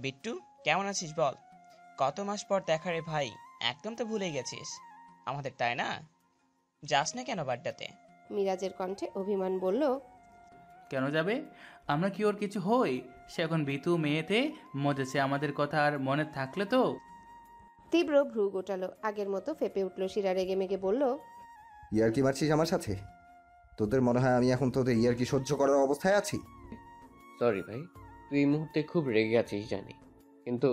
বিট্টু, কেমন আছিস বল? কত মাস পর দেখা রে ভাই। একদম তো ভুলে গেছিস আমাদের, তাই না? যাস না কেন বাড্ডাতে? মিরাজের কণ্ঠে অভিমান বলল, কেন যাবে? আমরা কি ওর কিছু হই? সে এখন ভীতু মেয়েতে মজেছে, আমাদের কথা আর মনে থাকলে তো। তীব্র ভ্রু গোটালো। আগের মতো ফেপে উঠল শিরা, রেগে মেগে বলল, ইয়ার্কি মারছিস আমার সাথে? তোদের মনে হয় আমি এখন তোদের ইয়ার্কি সহ্য করার অবস্থায় আছি? সরি ভাই, তুই এই মুহূর্তে খুব রেগে আছিস জানি, কিন্তু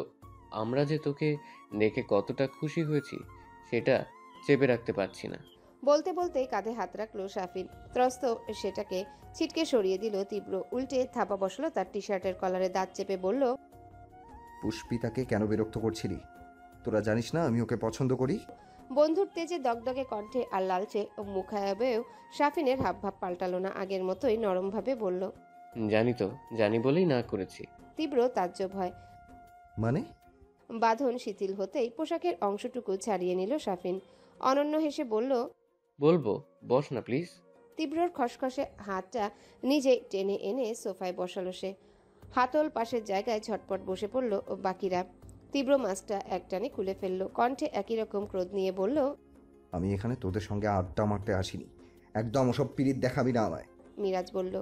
আমরা যে তোকে দেখে কতটা খুশি হয়েছি সেটা চেপে রাখতে পারছি না। বলতে বলতেই কাঁধে হাত রাখলো সাফিন। ত্রস্ত সেটাকে ছিটকে সরিয়ে দিল তীব্র। উল্টে থাপা বসলো তার টি শার্টের কলারে, দাঁত চেপে বলল, পুষ্পিতাকে কেন বিরক্ত করছিলি? তোরা জানিস না আমি ওকে পছন্দ করি? বন্ধুর তেজে দগদগে কণ্ঠে আর লালচে মুখায়বেও সাফিনের হাবভাব পাল্টালো না। আগের মতোই নরমভাবে বলল। জানি তো, জানি বলেই না করেছি। তীব্র তাজ্জব হয়। মানে? বাঁধন শিথিল হতেই পোশাকের অংশটুকু ছাড়িয়ে নিল সাফিন। অনন্য হেসে বলল, বলবো, বস না প্লিজ। তীব্রর খসখসে হাতটা নিজেই টেনে এনে সোফায় বসালো সে। হাতল পাশের জায়গায় ঝটপট বসে পড়ল বাকিরা। তীব্র মাস্কটা একটানে খুলে ফেলল। কণ্ঠে একই রকম ক্রোধ নিয়ে বলল, আমি এখানে তোদের সঙ্গে আড্ডা মারতে আসিনি। একদম ওসব পিরিত দেখাবি না আমায়। মিরাজ বলল,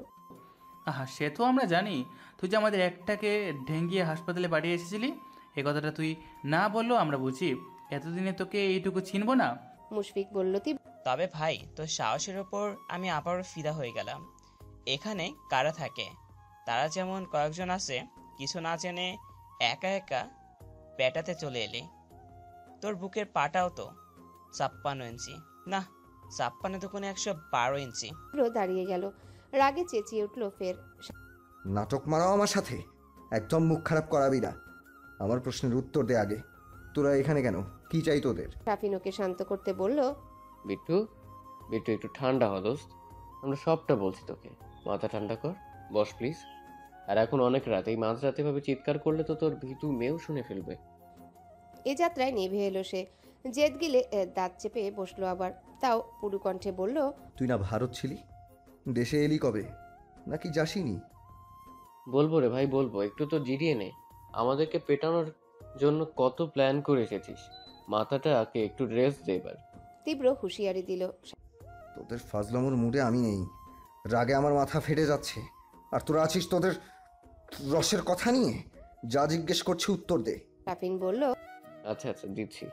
আহা, সে তো আমরা জানি। তুই যে আমাদের একটাকে ঢেঙ্গিয়ে হাসপাতালে পাঠিয়ে এসেছিলি, এ কথাটা তুই না বললেও আমরা বুঝি। এতদিনে তোকে এইটুকু চিনব না? মুশফিক বলল, তবে ভাই, তোর সাহসের ওপর আমি আবারও ফিদা হয়ে গেলাম। এখানে কারা থাকে? তারা যেমন কয়েকজন আছে, কিছু না জেনে একা একা পেটাতে চলে এলি। তোর বুকের পাটাও তো 56 ইঞ্চি না, 56 তো কোনো 112 ইঞ্চি। তীব্র দাঁড়িয়ে গেল। রাগে চেঁচিয়ে উঠল ফের, নাটক মারাও আমার সাথে? একদম মুখ খারাপ করাবি না। আমার প্রশ্নের উত্তর দে আগে। তোরা এখানে কেন? কি চাই তোদের? সাফিন ওকে শান্ত করতে বলল, বিট্টু, বিট্টু একটু ঠান্ডা হ দোস্ত, আমরা সবটা বলছি তোকে। মাথা ঠান্ডা কর, বস প্লিজ। আর এখন অনেক রাত, এই মাঝরাতে ভাবে চিৎকার করলে তো তোর ভীতু মেয়েও শুনে ফেলবে। এ যাত্রায় নেভে এলো সে। জেদ গিলে দাঁত চেপে বসলো আবার। তাও পুরু কণ্ঠে বলল, তুই না ভারত ছিলি? দেশে এলি কবে? নাকি যাসিনি? বলবো রে ভাই, বলবো। একটু তো জিরিয়ে নে। আমাদেরকে পেটানোর জন্য কত প্ল্যান করে এসেছিস, মাথাটাকে একটু রেস্ট দে এবার। তীব্র হুঁশিয়ারি দিল, তোদের ফাজলামোর মুডে আমি নেই। রাগে আমার মাথা ফেটে যাচ্ছে। আর তোরা আছিস তোদের রসের কথা নিয়ে। যা জিজ্ঞেস করছি উত্তর দে। সাফিন বলল, আচ্ছা আচ্ছা, দিচ্ছি।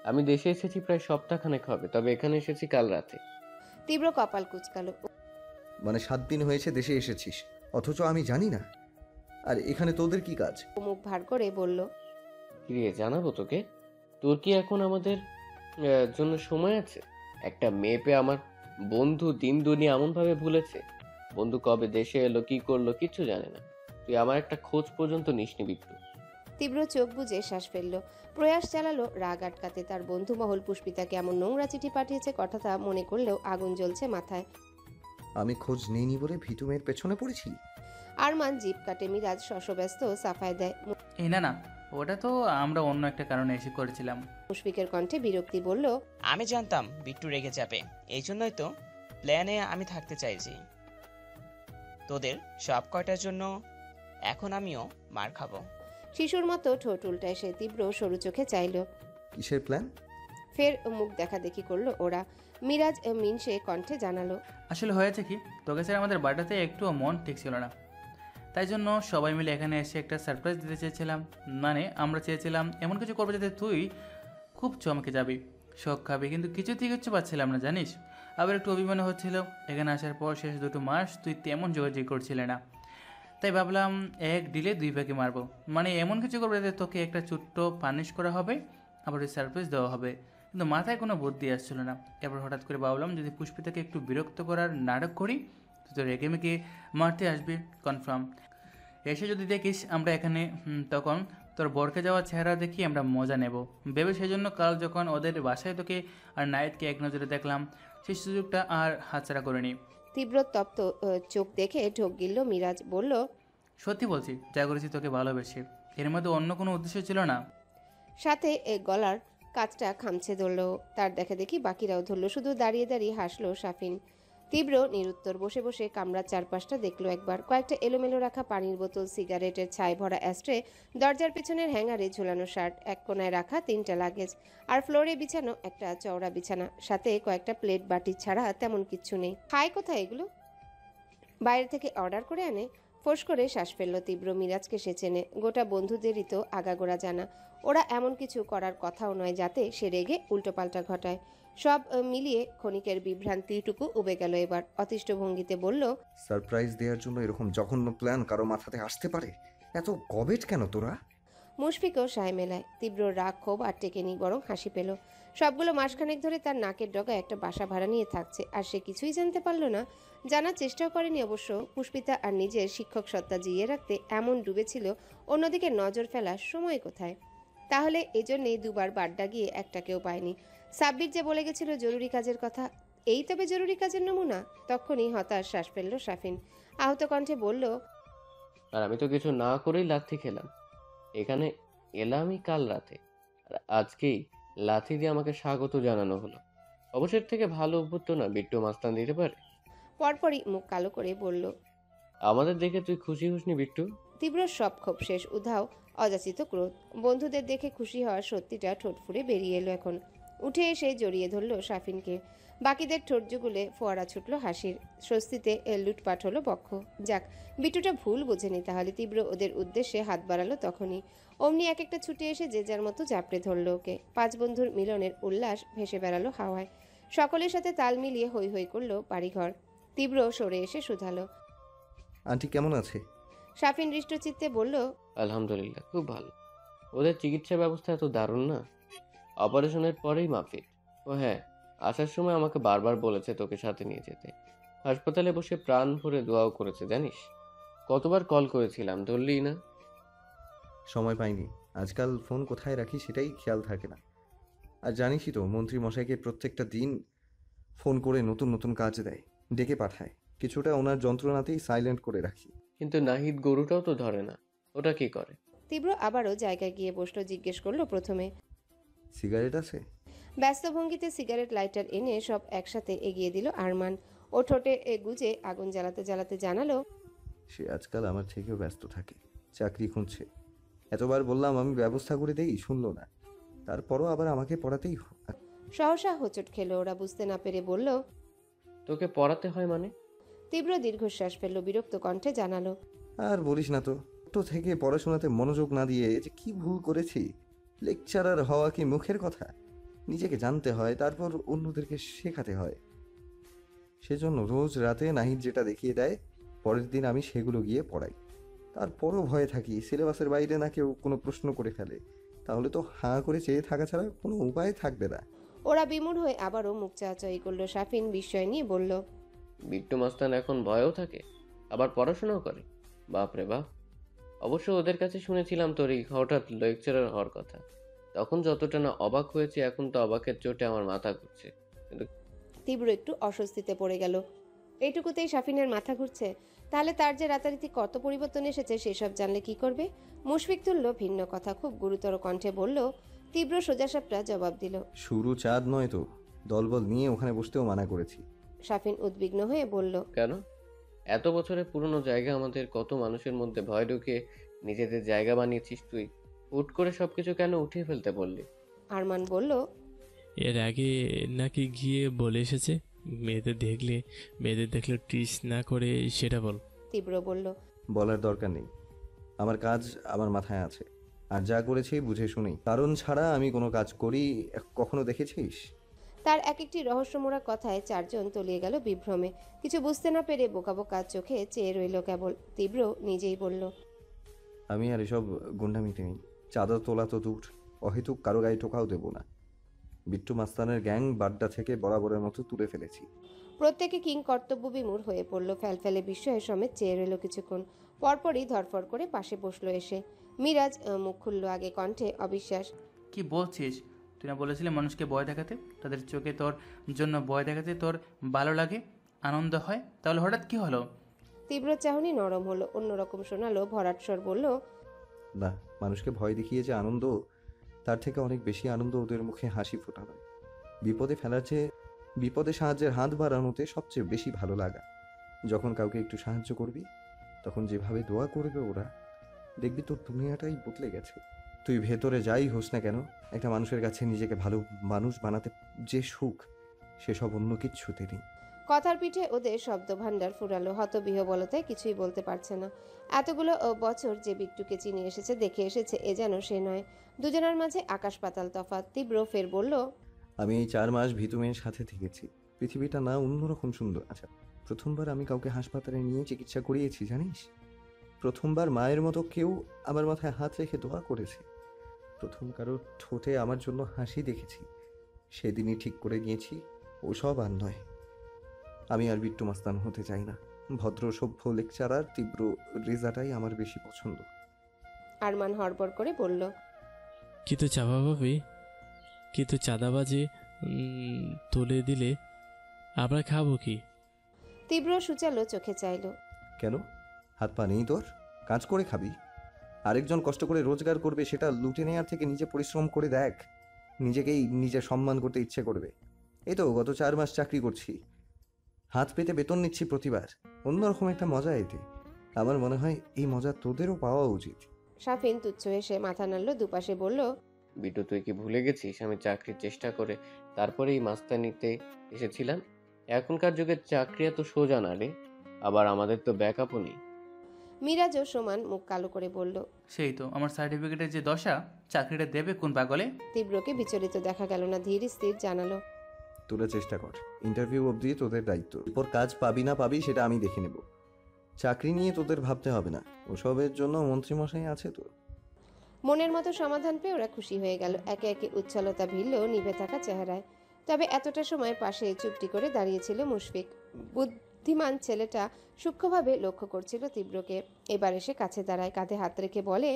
আমি দেশে এসেছি প্রায় সপ্তাহখানেক হবে, তবে এখানে এসেছি কাল রাতে। তীব্র কপাল কুঁচকালো। মানে 7 দিন হয়েছে দেশে এসেছিস, অথচ আমি জানি না? আর এখানে তোদের কি কাজ? মুখ ভার করে বলল, কিরে, জানাবো তোকে? তোর কি এখন আমাদের জন্য সময় আছে? একটা মেয়ে পেয়ে আমার বন্ধু দিন দুনিয়া এমন ভাবে ভুলেছে। বন্ধু কবে দেশে এলো, কি করলো, কিচ্ছু জানে না। তুই আমার একটা খোঁজ পর্যন্ত নিসনি বিট্টু। তীব্র চোখ বুজে শ্বাস ফেললো। প্রয়াস চালালো রাগ আটকাতে। তার বন্ধু মহল পুষ্পিতাকে এমন নোংরা চিঠি পাঠিয়েছে কথাটা মনে করলেও আগুন জ্বলছে মাথায়। আমি খোঁজ নেইনি বলে ভীতু মেয়ের পেছনে পড়েছি? আরমান জিপ কাটে। মিরাজ শশব্যস্ত সাফায় দেয়। এই না না, ওটা তো আমরা অন্য একটা কারণে এসে করেছিলাম। মুশফিকের কণ্ঠে বিরক্তি বলল, আমি জানতাম বিট্টু রেগে যাবে, এই জন্যই তো প্ল্যানে আমি থাকতে চাইছি। তোদের সব কয়টার জন্য এখন আমিও মার খাবো। শিশুর মতো ঠোঁট উল্টায় সে। তীব্র সরু চোখে চাইল। কিসের প্ল্যান? ফের মুখ দেখা দেখি করলো ওরা। মিরাজ মিনসে কণ্ঠে জানালো, আসলে হয়েছে কি, তোকে স্যার আমাদের বাড়িতে একটুও মন ঠিক ছিল না, তাই জন্য সবাই মিলে এখানে এসে একটা সারপ্রাইজ দিতে চেয়েছিলাম। মানে আমরা চেয়েছিলাম এমন কিছু করবে যাতে তুই খুব চমকে যাবি, শখ খাবি, কিন্তু কিছুতেই কিচ্ছু পাচ্ছিলাম না জানিস। আবার একটু অভিমানও হচ্ছিল। এখানে আসার পর শেষ 2 মাস তুই তেমন যোগাযোগ করছিলে না, তাই ভাবলাম এক ডিলে 2 পাখি মারবো। মানে এমন কিছু করবে যাতে তোকে একটা ছোট্ট পানিশ করা হবে, আবার ওই সারপ্রাইজ দেওয়া হবে। কিন্তু মাথায় কোনো বুদ্ধি আসছিল না। এবার হঠাৎ করে ভাবলাম যদি পুষ্পিতাকে একটু বিরক্ত করার নাটক করি, তুই তো রেগে মেগে মারতে আসবি কনফার্ম। এসে যদি দেখিস আমরা এখানে, তখন তোর বরকে যাওয়া চেহারা দেখি আমরা মজা নেব ভেবে সেজন্য কাল যখন ওদের বাসায় তোকে আর নায়েদকে এক নজরে দেখলাম, সেই সুযোগটা আর হাতছাড়া করিনি। তীব্র তপ্ত চোখ দেখে ঢোক গিলল মিরাজ। বলল, সত্যি বলছি, যা করেছি তোকে ভালোবেসে, এর মধ্যে অন্য কোনো উদ্দেশ্য ছিল না। সাথে গলার কাজটা খামছে ধরল। তার দেখা দেখি বাকিরাও ধরল। শুধু দাঁড়িয়ে দাঁড়িয়ে হাসলো সাফিন। তীব্র নিরুত্তর বসে বসে কামরার চারপাশটা দেখলো একবার। কয়েকটা এলোমেলো রাখা পানির বোতল, সিগারেটের ছাই ভরা অ্যাস্ট্রে, দরজার পেছনের হ্যাঙ্গারে ঝুলানো শার্ট, এক কোনায় রাখা 3টা লাগেজ, আর ফ্লোরে বিছানো একটা চওড়া বিছানা, সাথে কয়েকটা প্লেট বাটি ছাড়া তেমন কিচ্ছু নেই। খায় কোথায় এগুলো? বাইরে থেকে অর্ডার করে আনে? ফোঁস করে শ্বাস ফেলল তীব্র। মিরাজকে সে চেনে, গোটা বন্ধুদেরই তো আগাগোড়া জানা। ওরা এমন কিছু করার কথাও নয় যাতে সে রেগে উল্টোপাল্টা ঘটায়। সব মিলিয়ে ক্ষণিকের বিভ্রান্তিটুকু উবে গেল এবার। অতিষ্ঠ ভঙ্গিতে বলল, সারপ্রাইজ দেওয়ার জন্য এরকম জঘন্য প্ল্যান কারো মাথাতে আসতে পারে? এত গবেট কেন তোরা? মুশফিকও সায় মেলায়। তীব্র রাগ ক্ষোভ আর টেকেনি, বরং হাসি পেল। সবগুলো মাসখানেক ধরে তার নাকের ডগায় একটা বাসা ভাড়া নিয়ে থাকছে, আর সে কিছুই জানতে পারল না। জানার চেষ্টাও করেনি অবশ্য। পুষ্পিতা আর নিজের শিক্ষক সত্তা জিইয়ে রাখতে এমন ডুবেছিল, অন্যদিকে নজর ফেলার সময় কোথায়? তাহলে এজন্যেই দুবার বাড্ডা গিয়ে একটাকেও পায়নি। সাব্বির যে বলে গেছিল জরুরি কাজের কথা, এই তবে জরুরি কাজের নমুনা। তখনই হতাশ শ্বাস ফেলল সাফিন। আহত কণ্ঠে বলল, আর আমি তো কিছু না করেই লাথি খেলাম। এখানে এলামই কাল রাতে, আর আজকেই লাথি দিয়ে আমাকে স্বাগত জানানো হলো। অবসর থেকে ভালো অভ্যর্থনা বিট্টু মাস্তান দিতে পারে? পরপরই মুখ কালো করে বলল, আমাদের দেখে তুই খুশি হসনি বিট্টু? তীব্র সব ক্ষোভ শেষ, উধাও অযাচিত ক্রোধ। বন্ধুদের দেখে খুশি হওয়ার সত্যিটা ঠোঁট ফুঁড়ে বেরিয়ে এলো এখন। উঠে এসে জড়িয়ে ধরল সাফিনকে। বাকিদের ঠোঁট জুগুলে ফোয়ারা ছুটল হাসির। স্বস্তিতে লুটপাট হলো বক্ষ। যাক, বিট্টুটা ভুল বোঝেনি তাহলে। তীব্র ওদের উদ্দেশ্যে হাত বাড়ালো তখনই। অমনি এক একটা ছুটে এসে যে যার মতো চাপড়ে ধরল ওকে। 5 বন্ধুর মিলনের উল্লাস ভেসে বেড়ালো হাওয়ায়। সকলের সাথে তাল মিলিয়ে হৈ হৈ করলো বাড়িঘর। তীব্র সরে এসে শুধালো। আন্টি কেমন আছে? সাফিন হৃষ্টচিত্তে বলল, আলহামদুলিল্লাহ, খুব ভালো। ওদের চিকিৎসা ব্যবস্থা এত দারুণ না? অপারেশনের পরেই মাফিক। ও হ্যাঁ, আসার সময় আমাকে বারবার বলেছে তোকে সাথে নিয়ে যেতে। হাসপাতালে বসে প্রাণ ভরে দোয়াও করেছে জানিস। কতবার কল করেছিলাম, ধরলি না। সময় পাইনি। আজকাল ফোন কোথায় রাখি সেটাই খেয়াল থাকে না। আর জানিসই তো, মন্ত্রী মশাইকে প্রত্যেকটা দিন ফোন করে নতুন নতুন কাজ দেয়, ডেকে পাঠায়। কিছুটা ওনার যন্ত্রণাতেই সাইলেন্ট করে রাখি। কিন্তু নাহিদ গরুটাও তো ধরে না, ওটা কি করে? তীব্র আবারও জায়গায় গিয়ে বসলো। জিজ্ঞেস করলো প্রথমে। সিগারেট আছে? ব্যস্ত ভঙ্গিতে সিগারেট লাইটার এনে সব একসাথে এগিয়ে দিল আরমান। ও ঠোঁটে গুজে আগুন জ্বালাতে জ্বালাতে জানালো, সে আজকাল আমার থেকেও ব্যস্ত থাকে, চাকরি খুঁজছে। এতবার বললাম আমি ব্যবস্থা করে দেই, শুনলো না। তারপরও আবার আমাকে পড়াতেই সহসা হোঁচট খেলো ওরা। বুঝতে না পেরে বলল, তোকে পড়াতে হয় মানে? তীব্র দীর্ঘশ্বাস ফেললো, বিরক্ত কণ্ঠে জানালো, আর বলিস না তো। ছোট থেকে পড়াশোনাতে মনোযোগ না দিয়ে যে কি ভুল করেছি। লেকচারার হওয়া কি মুখের কথা? নিজেকে জানতে হয়, তারপর অন্যদেরকে শেখাতে হয়। সেজন্য রোজ রাতে নাহিদ যেটা দেখিয়ে দেয়, পরের দিন আমি সেগুলো গিয়ে পড়াই। তারপরও ভয়ে থাকি সিলেবাসের বাইরে না কেউ কোনো প্রশ্ন করে ফেলে, তাহলে তো হাঁ করে চেয়ে থাকা ছাড়া কোনো উপায় থাকবে না। ওরা বিমূঢ় হয়ে আবারও মুখ চাচাই করলো। সাফিন বিস্ময় নিয়ে বলল, বিট্টু মাস্তান এখন ভয়েও থাকে, আবার পড়াশোনাও করে? বাপরে বাপ। অবশ্য ওদের কাছে শুনেছিলাম তোর এই হঠাৎ লেকচারার হওয়ার কথা। তখন যতটা না অবাক হয়েছে, এখন তো অবাকের চোটে আমার মাথা ঘুরছে। তীব্র একটু অস্বস্তিতে পড়ে গেল। এইটুকুতেই সাফিনের মাথা ঘুরছে? তাহলে তার যে রাতারাতি কত পরিবর্তন এসেছে সেসব জানলে কি করবে? মুশফিক তুলল ভিন্ন কথা, খুব গুরুতর কণ্ঠে বলল। তীব্র সোজাসাপটা জবাব দিল, শুরু চাঁদ নয় তো, দলবল নিয়ে ওখানে বসতেও মানা করেছি। সাফিন উদ্বিগ্ন হয়ে বলল, কেন? এত বছরের পুরনো জায়গা, আমাদের কত মানুষের মধ্যে ভয় ঢুকিয়ে নিজেদের জায়গা বানিয়েছিস তুই। হুট করে সবকিছু কেন উঠিয়ে ফেলতে বললি? আরমান বলল, এর আগে নাকি গিয়ে বলে এসেছে মেয়েদের দেখলে টিস না করে সেটা বল। তীব্র বলল, বলার দরকার নেই, আমার কাজ আমার মাথায় আছে। আর যা করেছি বুঝে শুনেই, কারণ ছাড়া আমি কোনো কাজ করি কখনো দেখেছিস? তার এক একটি রহস্যমোড়া কথায় চারজন তলিয়ে গেল বিভ্রমে। কিছু বুঝতে না পেরে বোকা বোকা চোখে চেয়ে রইল কেবল। তীব্র নিজেই বলল, আমি আর এসব গুন্ডামিতে নেই। চাঁদা তোলা তো দূর, অহেতুক কারো গায়ে টোকাও দেবো না। বিট্টু মাস্তানের গ্যাং বাড্ডা থেকে বরাবরের মতো তুলে ফেলেছি। প্রত্যেকে কিং কর্তব্য বিমূঢ় হয়ে পড়ল। ফ্যালফ্যালে বিস্ময়ে সমেত চেয়ে রইল কিছুক্ষণ। পরপরই ধরফর করে পাশে বসলো এসে। মিরাজ মুখ খুলল আগে, কণ্ঠে অবিশ্বাস। কি বলছিস? তুই না বলেছিলি মানুষকে ভয় দেখাতে, তাদের চোখে তোর জন্য ভয় দেখাতে তোর ভালো লাগে, আনন্দ হয়, তাহলে হঠাৎ কি হলো? তীব্র চাহনি নরম হলো, অন্যরকম শোনালো। ভরাট স্বর বলল, না, মানুষকে ভয় দেখিয়ে যে আনন্দ, তার থেকে অনেক বেশি আনন্দ ওদের মুখে হাসি ফোটানো। বিপদে ফেলার চেয়ে বিপদে সাহায্যের হাত বাড়ানোতে সবচেয়ে বেশি ভালো লাগা। যখন কাউকে একটু সাহায্য করবি, তখন যেভাবে দোয়া করবে ওরা, দেখবি তোর দুনিয়াটাই বদলে গেছে। তুই ভেতরে যাই হোস না কেন, একটা মানুষের কাছে নিজেকে ভালো মানুষ বানাতে যে সুখ, সেসব অন্য কিচ্ছুতে নেই। কথার পিঠে ওদের শব্দ ভাণ্ডার ফুরালো। হতবিহ্বলতায় কিছুই বলতে পারছে না। এতগুলো বছর যে বিট্টুকে চিনে এসেছে, দেখে এসেছে, এ যেন সে নয়। দুজনের মাঝে আকাশ পাতাল তফাৎ। তীব্র ফের বলল, আমি এই 4 মাস ভিতু মেয়ের সাথে থেকেছি। পৃথিবীটা না অন্যরকম সুন্দর। আচ্ছা, প্রথমবার আমি কাউকে হাসপাতালে নিয়ে চিকিৎসা করিয়েছি জানিস? প্রথমবার মায়ের মতো কেউ আমার মাথায় হাত রেখে দোয়া করেছে। প্রথম কারো ঠোঁটে আমার জন্য হাসি দেখেছি। সেদিনই ঠিক করে নিয়েছি ওসব আর নয়। আমি আর বিট্টু মাস্তান হতে চাই না। ভদ্র সভ্য লেকচারার তীব্র রেজাটাই আমার বেশি পছন্দ। আরমান হড়বড় করে বলল, কিন্তু চাপা ভাবি, কিন্তু চাঁদাবাজি তুলে দিলে আমরা খাবো কি? তীব্র সুচালো চোখে চাইল। কেন, হাত পা নেই তোর? কাজ করে খাবি। আরেকজন কষ্ট করে রোজগার করবে, সেটা লুটে নেওয়ার থেকে নিজে পরিশ্রম করে দেখ। নিজেকেই নিজে সম্মান করতে ইচ্ছে করবে। এই তো গত 4 মাস চাকরি করছি, হাত পেতে বেতন নিচ্ছি প্রতিবার। অন্যরকম একটা মজা এতে। আমার মনে হয় এই মজা তোদেরও পাওয়া উচিত। শাফিন তুচ্ছ হেসে মাথা নাড়ল, দুপাশে বলল, বিটু, তুই কি ভুলে গেছিস আমি চাকরির চেষ্টা করে তারপরেই মাস্টানিতে এসেছিলাম? এখনকার যুগে চাকরি এত সোজা না রে। আবার আমাদের তো ব্যাকআপও নেই। মিরাজও সমান মুখ কালো করে বলল। সেই তো আমার সার্টিফিকেটের যে দশা, চাকরিটা দেবে কোন পাগলে? তীব্রকে বিচলিত দেখা গেল না, ধীর স্থির জানালো, তোরা চেষ্টা কর। ইন্টারভিউ অবধি তোদের দায়িত্ব। এরপর কাজ পাবি না পাবি সেটা আমি দেখে নেব। চাকরি নিয়ে তোদের ভাবতে হবে না, ওসবের জন্য মন্ত্রীমশাই আছে তো। মনের মতো সমাধান পেয়ে ওরা খুশি হয়ে গেল। একে একে উচ্ছলতা ভিড়ল নিভে থাকা চেহারায়। তবে এতটা সময় পাশে চুপটি করে দাঁড়িয়েছিল মুশফিক। বুদ্ধিমান ছেলেটা সূক্ষ্মভাবে লক্ষ্য করছিল তীব্রকে। এবার এসে কাছে দাঁড়ায়, কাঁধে হাত রেখে বলে,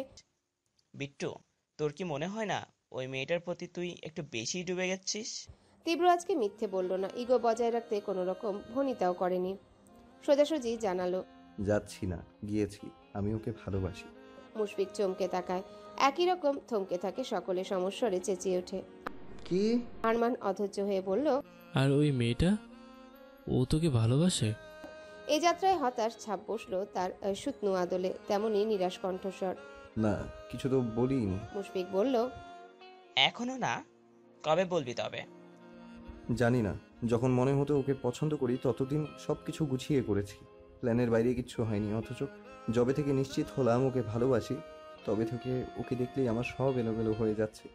বিট্টু, তোর কি মনে হয় না ওই মেয়েটার প্রতি তুই একটু বেশি ডুবে গেছিস? তীব্র আজকে মিথ্যে বলল না, ইগো বজায় রাখতে কোনো রকম ভনিতাও করেনি। সোজাসুজি জানালো। যাচ্ছি না, গিয়েছি। আমি ওকে ভালোবাসি। মুশফিক চমকে তাকায়। একই রকম থমকে থাকে সকলে, সমস্বরে চেঁচিয়ে ওঠে। কি? আরমান অধৈর্য হয়ে বলল, আর ওই মেয়েটা, ও তোকে ভালোবাসে? এই যাত্রায় হতাশ ছাপ বসলো তার শুকনো আদলে, তেমনি নিরাশ কণ্ঠস্বর। না, কিছু তো বলিনি। মুশফিক বলল, এখনো না? কবে বলবি তবে? জানি না। যখন মনে হতো ওকে পছন্দ করি, ততদিন সবকিছু গুছিয়ে করেছি। প্ল্যানের বাইরে কিচ্ছু হয়নি। অথচ যবে থেকে নিশ্চিত হলাম ওকে ভালোবাসি, তবে থেকে ওকে দেখলেই আমার সব এলোমেলো হয়ে যাচ্ছে।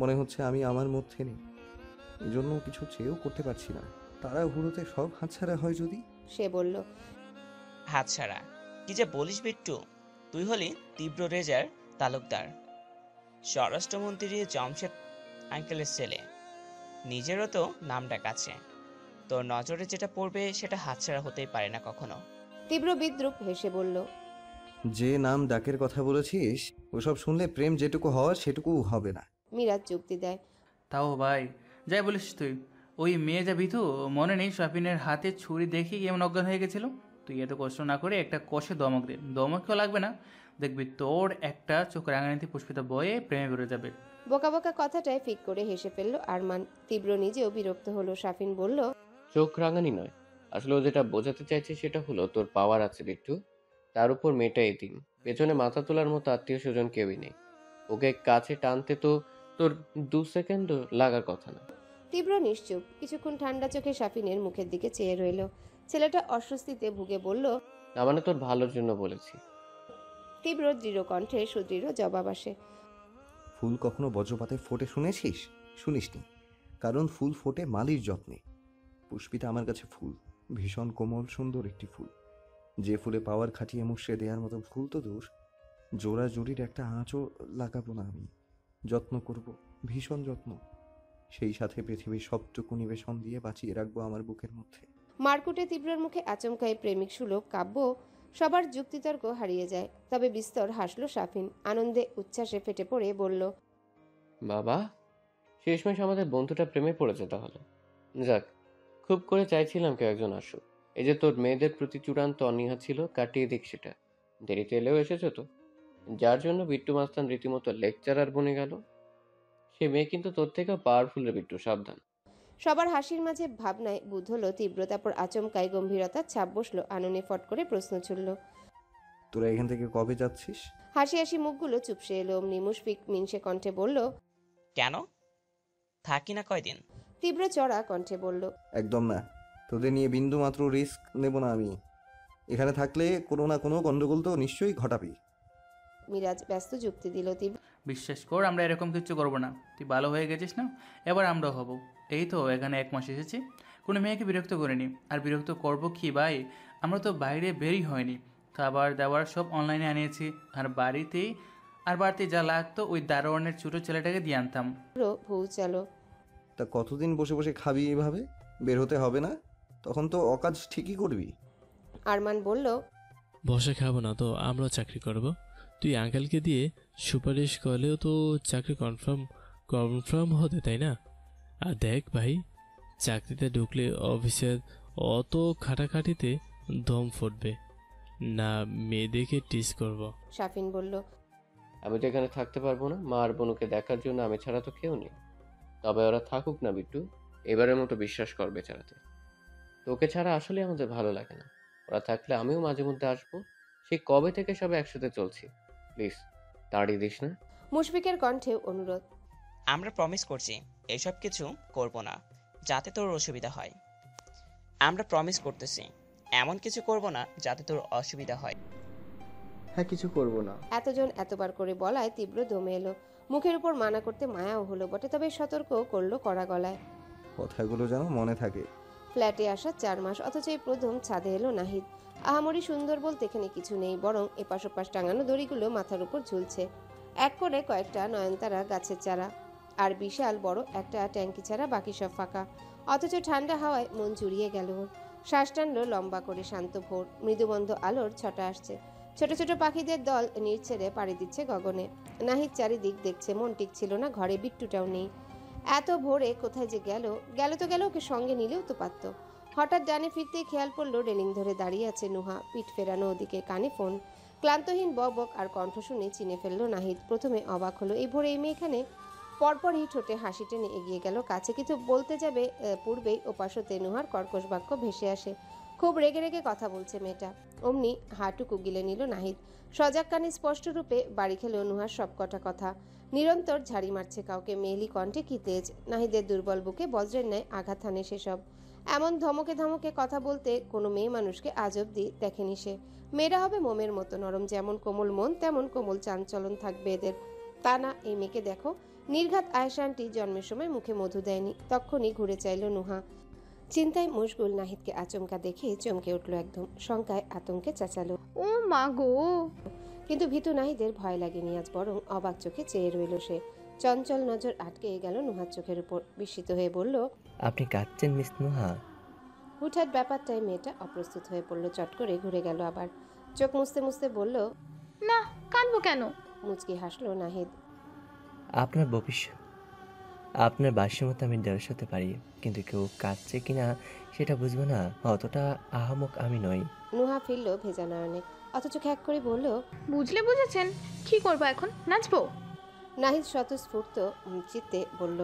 মনে হচ্ছে আমি আমার মধ্যে নেই। এজন্য কিছু চেয়েও করতে পারছি না। তাড়াহুড়োতে সব হাতছাড়া হয় যদি। সে বলল, হাতছাড়া? কি যে বলিস বিট্টু, তুই হলি তীব্র রেজার তালুকদার, স্বরাষ্ট্রমন্ত্রী জামশেদ আঙ্কেলের ছেলে। নিজেরও তো নাম ডাক আছে। তোর নজরে যেটা পড়বে সেটা হাতছাড়া হতেই পারে না কখনো। তীব্র বিদ্রুপ হেসে বলল, যে নাম ডাকের কথা বলেছিস, ওসব শুনলে প্রেম যেটুকু হওয়ার সেটুকু হবে না। মিরাজ যুক্তি দেয়। তাও ভাই, যাই বলিস তুই, ওই মেয়ে যা বিধু, মনে নেই শাফিনের হাতে ছুরি দেখি কেমন অজ্ঞান হয়ে গেছিল? তুই এত কষ্ট না করে একটা কষে দমক দে। দমকও লাগবে না, দেখবি তোর একটা চোখ রাঙানিতে পুষ্পিতা বয়ে প্রেমে বেরো যাবে। বোকা বোকা কথাটায় ফিক করে হেসে ফেলল আরমান। তীব্র নিজেও বিরক্ত হলো। শাফিন বলল, চোখ রাঙানি নয়, আসলে ও যেটা বোঝাতে চাইছে সেটা হলো তোর পাওয়ার আছে বিট্টু। তার উপর মেয়েটা এতিম, পেছনে মাথা তোলার মতো আত্মীয় স্বজন কেউই নেই। ওকে কাছে টানতে তো তোর 2 সেকেন্ড লাগার কথা না। তীব্র নিশ্চুপ। কিছুক্ষণ ঠান্ডা চোখে শাফিনের মুখের দিকে চেয়ে রইল। ছেলেটা অস্বস্তিতে ভুগে বলল, না মানে তোর ভালোর জন্য বলেছি। তীব্র দৃঢ় কণ্ঠে সুদৃঢ় জবাব আসে। ফুল কখনো বজ্রপাতে ফোটে শুনেছিস? শুনিসনি। কারণ ফুল ফোটে মালির যত্নে। পুষ্পিতা আমার কাছে ফুল, ভীষণ কোমল সুন্দর একটি ফুল। যে ফুলে পাওয়ার খাটিয়ে মুষড়ে দেওয়ার মতো ফুল তো দূর, জোড়া জুড়ির একটা আঁচও লাগাবো না আমি। যত্ন করব, ভীষণ যত্ন। সেই সাথে পৃথিবীর সবটুকু নিবেশন দিয়ে বাঁচিয়ে রাখবো আমার বুকের মধ্যে। মারকুটে তীব্রর মুখে আচমকাই প্রেমিক সুলভ কাব্য সবার যুক্তিতর্ক হারিয়ে যায়। তবে বিস্তর হাসল শাফিন। আনন্দে উচ্ছ্বাসে ফেটে পড়ে বলল, বাবা, শেষমেশ আমাদের বন্ধুটা প্রেমে পড়েছে তাহলে। যাক, খুব করে চাইছিলাম কেউ একজন আসুক। এই যে তোর মেয়েদের প্রতি চূড়ান্ত অনীহা ছিল, কাটিয়ে দিক সেটা। দেরিতে এলেও এসেছো তো। যার জন্য বিট্টু মাস্তান রীতিমতো লেকচারার বনে গেল। সে মেয়ে কিন্তু তোর থেকেও পাওয়ারফুল রে বিট্টু, সাবধান। সবার হাসির মাঝে ভাবনায় বুধ হলো তীব্রতা পর আচমকাই গম্ভীরতার ছাপ বসলো। আননে ফট করে প্রশ্ন ছুড়ল। তোরা এখান থেকে কবে যাচ্ছিস? হাসি হাসি মুখগুলো চুপসে এলো। অমনি মুশফিক মিনসে কণ্ঠে বলল। কেন থাকি না কয়দিন? তীব্র চড়া কণ্ঠে বলল। একদম না, তোদের নিয়ে বিন্দু মাত্র রিস্ক নেব না আমি। এখানে থাকলে কোনো না কোনো গন্ডগোল তো নিশ্চয়ই ঘটাবি। মিরাজ ব্যস্ত যুক্তি দিল। তীব্র বিশ্বাস কর, আমরা এরকম কিছু করবো না। তুই ভালো হয়ে গেছিস না, এবার আমরাও হব। এই তো এখানে 1 মাস এসেছি, কোনো মেয়েকে বিরক্ত করিনি। আর বিরক্ত করব কি ভাই, আমরা তো বাইরে বেরই হয়নি। খাবার দাবার সব অনলাইনে আনিয়েছি। বাড়িতে যা লাগতো ওই দারোয়ানের ছোটো ছেলেটাকে দিয়ে আনতাম। পৌঁছালো। তা কতদিন বসে বসে খাবি এভাবে? বের হতে হবে না? তখন তো অকাজ ঠিকই করবি। আরমান বলল। বসে খাবো না তো আমরাও চাকরি করব। তুই আঙ্কেলকে দিয়ে সুপারিশ করলেও তো চাকরি কনফার্ম হতে, তাই না? আর দেখ ভাই, চাকরিতে ঢুকলে অফিসের অত খাটাখাটিতে দম ফুটবে না, মেয়েদেরকে টিস করব। শাফিন বলল। আমি তো এখানে থাকতে পারবো না। মা আর বোনকে দেখার জন্য আমি ছাড়া তো কেউ নেই। তবে ওরা থাকুক না বিট্টু, এবারের মতো বিশ্বাস কর বেচারাতে। তোকে ছাড়া আসলে আমাদের ভালো লাগে না। ওরা থাকলে আমিও মাঝে মধ্যে আসবো। সেই কবে থেকে সবাই একসাথে চলছি, প্লিজ তাড়িয়ে দিস না। মুশফিকের কণ্ঠে অনুরোধ। আমরা প্রমিস করছি এসব কিছু করব না যাতে তোর অসুবিধা হয়। আমরা প্রমিস করতেছি এমন কিছু করব না যাতে তোর অসুবিধা হয়। হ্যাঁ, কিছু করব না। এতজন এতবার করে বলায় তীব্র দমে এলো। মুখের উপর মানা করতে মায়াও হলো বটে, তবে সতর্ক করলো কড়া গলায়। কথাগুলো যেন মনে থাকে। ফ্ল্যাটে আসা 4 মাস, অথচ এই প্রথম ছাদে এলো নাহিদ। আহামরি সুন্দর বলতে এখানে কিছু নেই, বরং এপাশ ওপাশ টাঙানো দড়িগুলো মাথার উপর ঝুলছে। এক কোণে কয়েকটা নয়নতারা গাছের চারা, আর বিশাল বড় একটা ট্যাঙ্কি ছাড়া বাকি সব ফাঁকা। অথচ ঠান্ডা হাওয়ায় মন জুড়িয়ে গেল ওর। শ্বাস টানলো লম্বা করে। শান্ত ভোর, মৃদুবন্ধ আলোর ছটা আসছে। ছোট ছোট পাখিদের দল নির্ছেড়ে পাড়ি দিচ্ছে গগনে। নাহিদ চারিদিক দেখছে, মন টিকছিল না। ঘরে বিট্টুটাও নেই। এত ভোরে কোথায় যে গেল তো গেল, ওকে সঙ্গে নিলেও তো পারত। হঠাৎ ডানে ফিরতেই খেয়াল পড়লো রেলিং ধরে দাঁড়িয়ে আছে নুহা, পিঠ ফেরানো, ওদিকে কানে ফোন। ক্লান্তহীন বক আর কণ্ঠ শুনে চিনে ফেললো নাহিদ। প্রথমে অবাক হলো, এই ভোরে এই মেয়ে এখানে। পরপরই ঠোঁটে হাসি টেনে এগিয়ে গেল কাছে, কিন্তু বলতে যাবে পূর্বেই ওপাশ হতে নুহার কর্কশ বাক্য ভেসে আসে। খুব রেগে রেগে কথা বলছে মেয়েটা। অমনি হাঁটুকু গিলে নিল নাহিদ। সজাগ কানে স্পষ্ট রূপে বাড়ি খেল নুহার সবকটা কথা। নিরন্তর ঝাড়ি মারছে কাউকে, মেয়েলি কণ্ঠে কি তেজ। নাহিদের দুর্বল বুকে বজ্রের ন্যায় আঘাত হানে সেসব। এমন ধমকে ধমকে কথা বলতে কোনো মেয়ে মানুষকে আজ অব্দি দেখেনি সে। মেয়েরা হবে মোমের মতো নরম, যেমন কোমল মন তেমন কোমল চাঞ্চলন থাকবে এদের। তা না, এই মেয়েকে দেখো। নির্ঘাত আয়েশানটি জন্মের সময় মুখে মধু দেয়নি। তখনই ঘুরে চাইল নুহা। চিন্তায় মশগুল নাহিদকে আচমকা দেখে চমকে উঠল একদম। শঙ্কায় আতঙ্কে চেঁচালো, ও মা গো! কিন্তু ভীতু নাহিদের ভয় লাগেনি আজ, বরং অবাক চোখে চেয়ে রইল সে। চঞ্চল নজর আটকে গেল নুহার চোখের উপর। বিস্মিত হয়ে বলল, আপনি কাঁদছেন মিস নুহা? হুটহাট ব্যাপারটাই মেয়েটা অপ্রস্তুত হয়ে পড়ল। চট করে ঘুরে গেল আবার। চোখ মুছতে মুছতে বলল, না, কাঁদবো কেন? মুচকি হাসলো নাহিদ। আপনার ভবিষ্যৎ, আপনার বাসের মতো আমি দেড়শ হতে পারি, কিন্তু কেউ কাঁদছে কিনা সেটা বুঝবো না, অতটা আহামক আমি নই। নুহা ফিরল ভেজা নয়নে, অথচ খ্যাক করে বলল, বুঝলে বুঝেছেন। কি করবো এখন? নাচবো? নাহিদ স্বতঃস্ফূর্ত চিত্তে বলল,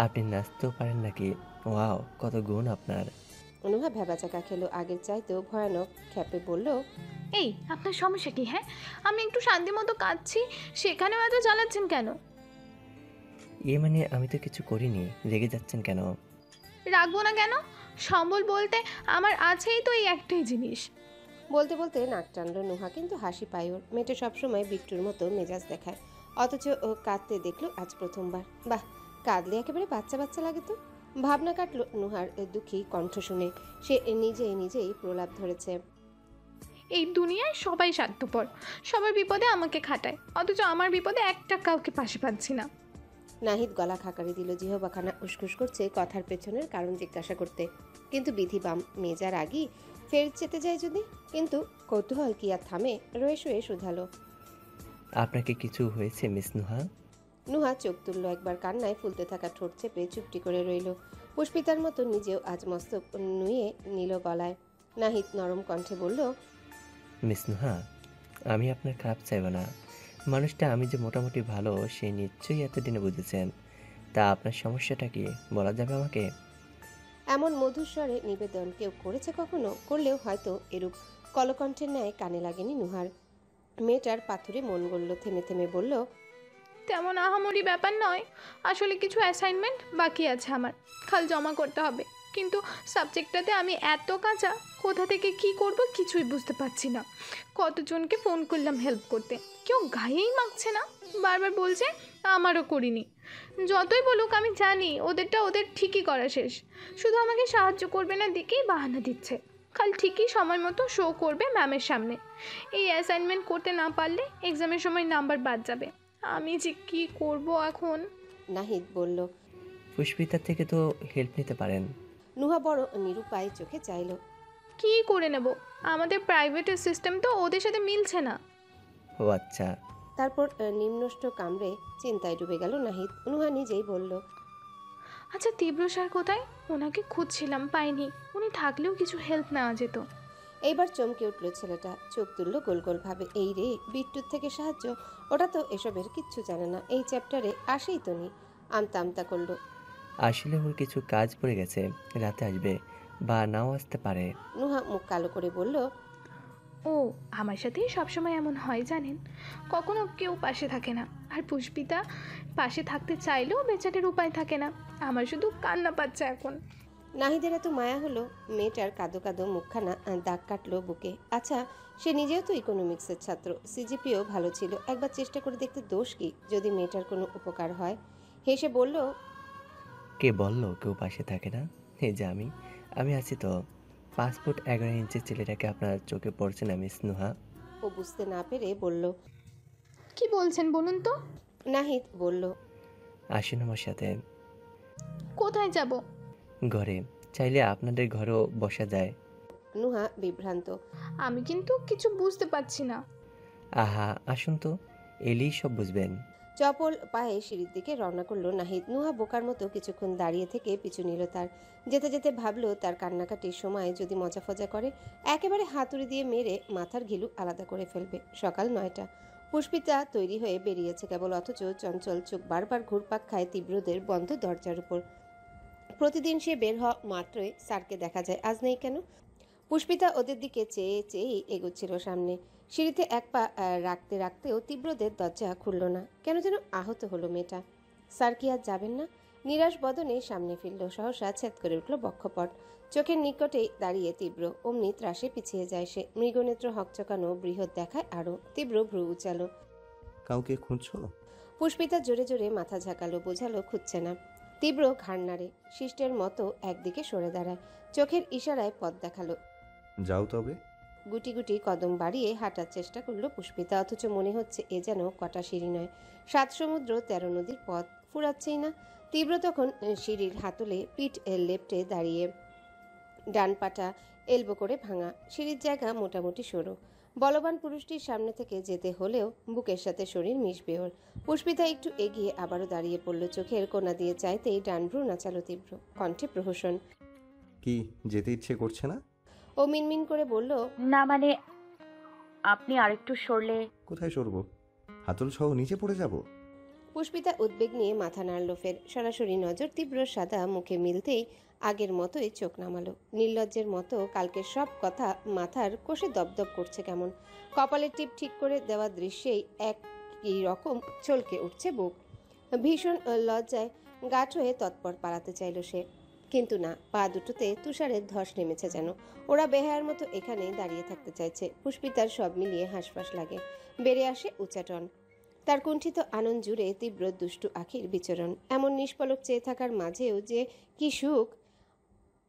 আপনি নাচতেও পারেন নাকি? ওয়াও, কত গুণ আপনার। নুহা ভেবাচাকা খেলো। আগের চাইতেও ভয়ানক খ্যাপে বলল, এই, আপনার সমস্যা কি? হ্যাঁ, আমি একটু শান্তি মতো কাঁদছি, সেখানেও এত জ্বালাচ্ছেন কেন? মানে আমি তো কিছু করিনি, রেগে যাচ্ছেন কেন? রাখবো না কেন? সম্বল বলতে আমার আছেই তো এই একটাই জিনিস। বলতে বলতে নাক টানলো নুহা, কিন্তু হাসি পায় ওর। মেয়েটা সবসময় বিট্টুর মতো মেজাজ দেখায়, অথচ ও কাঁদতে দেখলো আজ প্রথমবার। বাহ, কাঁদলে একেবারে বাচ্চা বাচ্চা লাগে তো। ভাবনা কাটলো নুহার দুঃখী কণ্ঠ শুনে। সে নিজেই প্রলাপ ধরেছে, এই দুনিয়ায় সবাই স্বার্থপর, সবার বিপদে আমাকে খাটায়, অথচ আমার বিপদে একটা কাউকে পাশে পাচ্ছি না। নাহিদ গলা খাকারি দিল। জিহবাখানা উসখুস করছে কথার পেছনের কারণ জিজ্ঞাসা করতে, কিন্তু বিধি বাম মেজার আগেই ফের চেতে যায় যদি। কিন্তু কৌতূহল কি আর থামে, রয়ে শুয়ে শুধালো, আপনাকে কিছু হয়েছে মিস নুহা? নুহা চোখ তুলল একবার, কান্নায় ফুলতে থাকা ঠোঁট চেপে চুপটি করে রইল। পুষ্পিতার মতো নিজেও আজ মস্তক নুয়ে নিল গলায়। নাহিদ নরম কণ্ঠে বলল, মিস নুহা, আমি আপনার খারাপ চাইব না। মানুষটা আমি যে মোটামুটি ভালো সে নিশ্চয়ই এতদিনে বুঝেছেন। তা আপনার সমস্যাটা কি বলা যাবে আমাকে? এমন মধুস্বরে নিবেদন কেউ করেছে কখনো? করলেও হয়তো এরূপ কলকণ্ঠের ন্যায় কানে লাগেনি নুহার। মেয়েটার পাথুরে মন গড়ল, থেমে থেমে বলল, তেমন আহামরি ব্যাপার নয়, আসলে কিছু অ্যাসাইনমেন্ট বাকি আছে আমার, কাল জমা করতে হবে। কিন্তু সাবজেক্টটাতে আমি এত কাঁচা, কোথা থেকে কি করব কিছুই বুঝতে পারছি না। কতজনকে ফোন করলাম হেল্প করতে, কেউ গায়েই মাখছে না, বারবার বলছে আমারও করিনি। যতই বলুক আমি জানি ওদেরটা ওদের ঠিকই করা শেষ, শুধু আমাকে সাহায্য করবে না দিকেই বাহানা দিচ্ছে। কাল ঠিকই সময় মতো শো করবে ম্যামের সামনে। এই অ্যাসাইনমেন্ট করতে না পারলে এক্সামের সময় নাম্বার বাদ যাবে। আমি যে কি করব এখন? নাহিদ বলল। পুষ্পিতার থেকে তো হেল্প নিতে পারেন। নুহা বড় নিরুপায় চোখে চাইল। কি করে নেব? আমাদের প্রাইভেটের সিস্টেম তো ওদের সাথে মিলছে না। ও আচ্ছা। তারপর নিম্নষ্ট কামড়ে চিন্তায় ডুবে গেল নাহিদ। নুহা নিজেই বলল, আচ্ছা তীব্র স্যার কোথায়? ওনাকে খুঁজছিলাম, পাইনি। উনি থাকলেও কিছু হেল্প নেওয়া যেত। এইবার চমকে উঠল ছেলেটা, চোখ তুলল গোল গোল ভাবে। এই রে, বিট্টুর থেকে সাহায্য? ওটা তো এসবের কিচ্ছু জানে না, এই চ্যাপ্টারে আসেই তো নি। আমতা আমতা করল। আসলে ওর কিছু কাজ পড়ে গেছে, রাতে আসবে বা নাও আসতে পারে। নুহা মুখ কালো করে বলল, ও আমার সাথেই সবসময় এমন হয় জানেন, কখনো কেউ পাশে থাকে না। আর পুষ্পিতা পাশে থাকতে চাইলেও বেচারের উপায় থাকে না। আমার শুধু কান্না পাচ্ছে এখন। নাহিদের এত মায়া হলো, মেয়েটার কাদো কাদো মুখখানা দাগ কাটলো বুকে। আচ্ছা, সে নিজেও তো ইকোনমিক্সের ছাত্র, সিজিপিও ভালো ছিল। একবার চেষ্টা করে দেখতে দোষ কি, যদি মেয়েটার কোনো উপকার হয়। হেসে বলল, কে বললো কেউ পাশে থাকে না? এই যে আমি আছি তো। 5 ফুট 11 ইঞ্চি ছেলেটাকে আপনার চোখে পড়ছে না মিস নুহা? ও বুঝতে না পেরে বলল। কি বলছেন বলুন তো? নাহিদ বলল, আসুন আমার সাথে। কোথায় যাব? ঘরে, চাইলে আপনাদের ঘরেও বসা যায়। নুহা বিভ্রান্ত। আমি কিন্তু কিছু বুঝতে পারছি না। আহা আসুন তো, এলেই সব বুঝবেন। চপল পায়ে সিঁড়ির দিকে রওনা করলো নাহিদ। নুহা বোকার মতো কিছুক্ষণ দাঁড়িয়ে থেকে পিছু নিল তার। যেতে যেতে ভাবলো, তার কান্নাকাটির সময় যদি মজা ফজা করে, একেবারে হাতুড়ি দিয়ে মেরে মাথার ঘিলু আলাদা করে ফেলবে। সকাল 9টা। পুষ্পিতা তৈরি হয়ে বেরিয়েছে কেবল, অথচ চঞ্চল চোখ বারবার ঘুরপাক খায় তীব্রদের বন্ধ দরজার উপর। প্রতিদিন সে বের হওয়া মাত্রই স্যারকে দেখা যায়, আজ নেই কেন? পুষ্পিতা ওদের দিকে চেয়ে চেয়েই এগোচ্ছিল সামনে। সিঁড়িতে এক পা রাখতে রাখতেও তীব্রদের দরজা খুলল না। কেন যেন আহত হলো মেয়েটা। স্যার কি আজ যাবেন না? নিরাশ বদনে সামনে ফিরল। সহসা ছেদ করে উঠল বক্ষপট। চোখের নিকটেই দাঁড়িয়ে তীব্র, অমনি ত্রাসে পিছিয়ে যায় সে। মৃগনেত্র হকচকানো বৃহৎ দেখায় আরও। তীব্র ভ্রু উচালো। কাউকে খুঁজছো? পুষ্পিতা জোরে জোরে মাথা ঝাঁকালো, বোঝালো খুঁজছে না। তীব্র ঘাড় নাড়ে, শিষ্টের মতো একদিকে সরে দাঁড়ায়। চোখের ইশারায় পথ দেখালো। যাও তবে। গুটি গুটি কদম বাড়িয়ে হাঁটার চেষ্টা করলো পুষ্পিতা, অথচ মনে হচ্ছে এ যেন কটা সিঁড়ি নয়, 7 সমুদ্র 13 নদীর পথ। ফুরাচ্ছেই না। তীব্র তখন সিঁড়ির হাতলে পিঠ লেপ্টে দাঁড়িয়ে, ডান পাটা এলবো করে ভাঙা। সিঁড়ির জায়গা মোটামুটি সরু। বলবান পুরুষটির সামনে থেকে যেতে হলেও বুকের সাথে শরীর মিশবে ওর। পুষ্পিতা একটু এগিয়ে আবারও দাঁড়িয়ে পড়ল। চোখের কোনা দিয়ে চাইতেই ডান ভ্রু নাচালো তীব্র, কণ্ঠে প্রহসন। কি যেতে ইচ্ছে করছে না? ও মিনমিন করে বলল, না মানে আপনি আরেকটু সরলে। কোথায় সরবো? হাতল সহ নিচে পড়ে যাব? পুষ্পিতা উদ্বেগ নিয়ে মাথা নাড়ল ফের। সরাসরি নজর তীব্র সাদা মুখে মিলতেই আগের মতোই চোখ নামালো। নির্লজ্জের মতো কালকের সব কথা মাথার কোষে দপদপ করছে কেমন। কপালের টিপ ঠিক করে দেওয়া দৃশ্যেই একই রকম চলকে উঠছে বুক। ভীষণ লজ্জায় গাঢ় হয়ে তৎপর পালাতে চাইল সে, কিন্তু না, পা দুটোতে তুষারের ধস নেমেছে যেন। ওরা বেহায়ার মতো এখানেই দাঁড়িয়ে থাকতে চাইছে। পুষ্পিতার সব মিলিয়ে হাঁসফাঁস লাগে। বেড়ে আসে উচ্চাটন। তার কুণ্ঠিত আনন্দ জুড়ে তীব্র দুষ্টু আখির বিচরণ। এমন নিষ্পলক চেয়ে থাকার মাঝেও যে কি সুখ,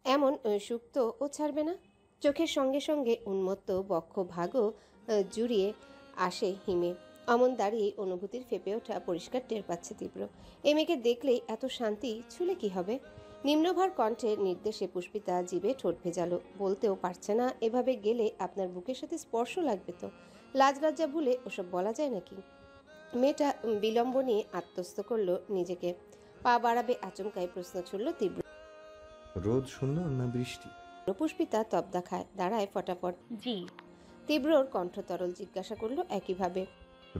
এমন সুখ তো ও ছাড়বে না। চোখের সঙ্গে সঙ্গে উন্মত্ত বক্ষ ভাগও জুড়িয়ে আসে হিমে। অমন দাঁড়িয়ে অনুভূতির ফেপে ওঠা পরিষ্কার টের পাচ্ছে তীব্র। এ মেয়েকে দেখলেই এত শান্তি, ছুলে কি হবে? নিম্নভার কণ্ঠের নির্দেশে পুষ্পিতা জিভে ঠোঁট ভেজালো। বলতেও পারছে না, এভাবে গেলে আপনার বুকের সাথে স্পর্শ লাগবে তো। লাজ লজ্জা ভুলে ওসব বলা যায় নাকি? মেয়েটা বিলম্ব নিয়ে আত্মস্থ করলো নিজেকে। পা বাড়াবে আচমকায় প্রশ্ন ছুড়ল তীব্র। রোদ সুন্দর না বৃষ্টি? পুষ্পিতা তবদা খায়, দাঁড়ায় ফটাফট। জি। তীব্রর কণ্ঠ তরল জিজ্ঞাসা করলো একইভাবে।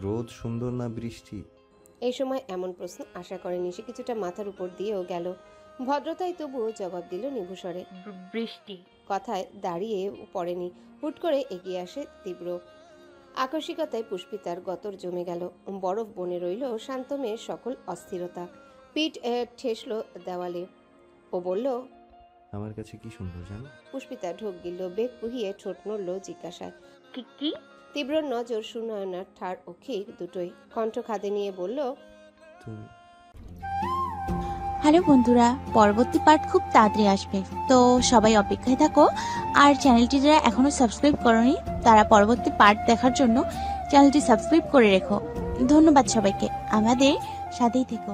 রোদ সুন্দর না বৃষ্টি? এই সময় এমন প্রশ্ন আশা করেনি সে। কিছুটা মাথার উপর দিয়েও গেল। ভদ্রতায় তবুও জবাব দিল নিভুস্বরে। বৃষ্টি। কথায় দাঁড়িয়ে পড়েনি, হুট করে এগিয়ে আসে তীব্র। আকস্মিকতায় পুষ্পিতার গতর জমে গেল। বরফ বনে রইল শান্ত মেয়ের সকল অস্থিরতা। পিঠ ঠেসল দেওয়ালে। ও বলল, আমার কাছে কি সুন্দর জানো? পুষ্পিতা ঢোক গিলল, বেগ পুহিয়ে ঠোঁট নড়ল জিজ্ঞাসায়। কি? তীব্রর নজর সুনয়নার ঠার ও খিক দুটোই। কণ্ঠ খাদে নিয়ে বলল, তুমি হ্যালো বন্ধুরা, পরবর্তী পার্ট খুব তাড়াতাড়ি আসবে, তো সবাই অপেক্ষায় থাকো। আর চ্যানেলটি যারা এখনো সাবস্ক্রাইব করনি তারা পরবর্তী পার্ট দেখার জন্য চ্যানেলটি সাবস্ক্রাইব করে রেখো। ধন্যবাদ সবাইকে, আমাদের সাথেই থেকো।